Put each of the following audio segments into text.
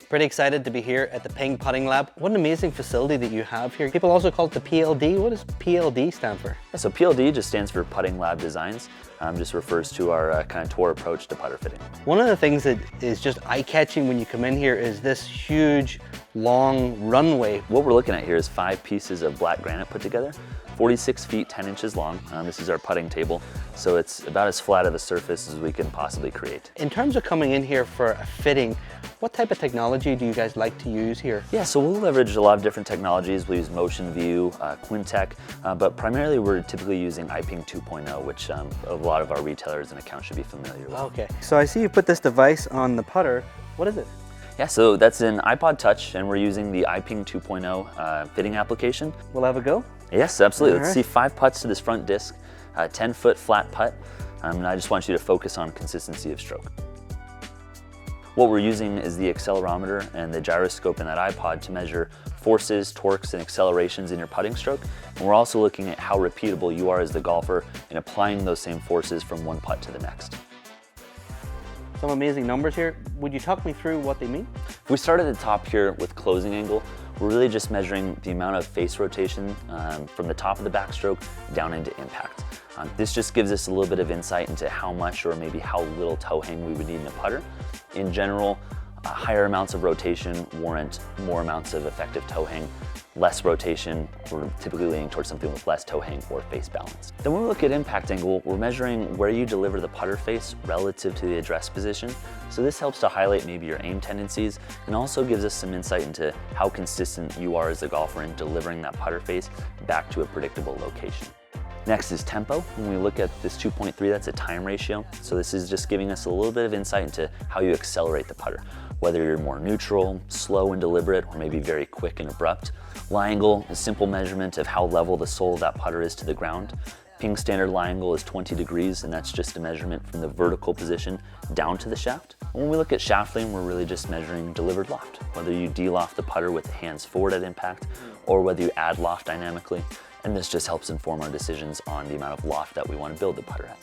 Pretty excited to be here at the Ping Putting Lab. What an amazing facility that you have here. People also call it the PLD. What does PLD stand for? Yeah, so PLD just stands for Putting Lab Designs. Just refers to our kind of tour approach to putter fitting. One of the things that is just eye-catching when you come in here is this huge, long runway. What we're looking at here is 5 pieces of black granite put together, 46 feet 10 inches long. This is our putting table, so it's about as flat of a surface as we can possibly create. In terms of coming in here for a fitting, what type of technology do you guys like to use here? Yeah, so we'll leverage a lot of different technologies. We use Motion View, Quintec, but primarily we're typically using iPING 2.0, which a lot of our retailers and accounts should be familiar with. Okay, so I see you put this device on the putter. What is it? Yeah, so that's an iPod Touch, and we're using the iPING 2.0 fitting application. We'll have a go? Yes, absolutely. All Let's see 5 putts to this front disc, 10-foot flat putt, and I just want you to focus on consistency of stroke. What we're using is the accelerometer and the gyroscope in that iPod to measure forces, torques, and accelerations in your putting stroke. And we're also looking at how repeatable you are as the golfer in applying those same forces from one putt to the next. Some amazing numbers here. Would you talk me through what they mean? If we start at the top here with closing angle, we're really just measuring the amount of face rotation from the top of the backstroke down into impact. This just gives us a little bit of insight into how much or maybe how little toe hang we would need in a putter. In general, higher amounts of rotation warrant more amounts of effective toe hang. Less rotation, we're typically leaning towards something with less toe hang or face balance. Then when we look at impact angle, we're measuring where you deliver the putter face relative to the address position. So this helps to highlight maybe your aim tendencies and also gives us some insight into how consistent you are as a golfer in delivering that putter face back to a predictable location. Next is tempo. When we look at this 2.3, that's a time ratio. So this is just giving us a little bit of insight into how you accelerate the putter, whether you're more neutral, slow and deliberate, or maybe very quick and abrupt. Lie angle is a simple measurement of how level the sole of that putter is to the ground. Ping standard lie angle is 20 degrees, and that's just a measurement from the vertical position down to the shaft. When we look at shaft lean, we're really just measuring delivered loft, whether you de-loft the putter with the hands forward at impact, or whether you add loft dynamically. And this just helps inform our decisions on the amount of loft that we want to build the putter at.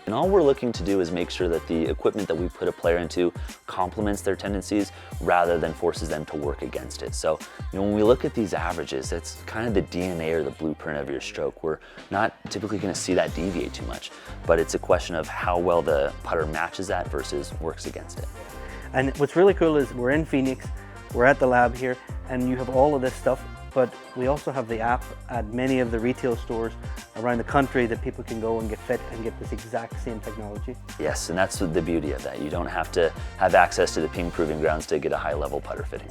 And all we're looking to do is make sure that the equipment that we put a player into complements their tendencies rather than forces them to work against it. So, when we look at these averages, that's kind of the DNA or the blueprint of your stroke. We're not typically going to see that deviate too much, but it's a question of how well the putter matches that versus works against it. And what's really cool is we're in Phoenix, we're at the lab here, and you have all of this stuff, but we also have the app at many of the retail stores around the country that people can go and get fit and get this exact same technology. Yes, and that's the beauty of that. You don't have to have access to the Ping Proving Grounds to get a high-level putter fitting.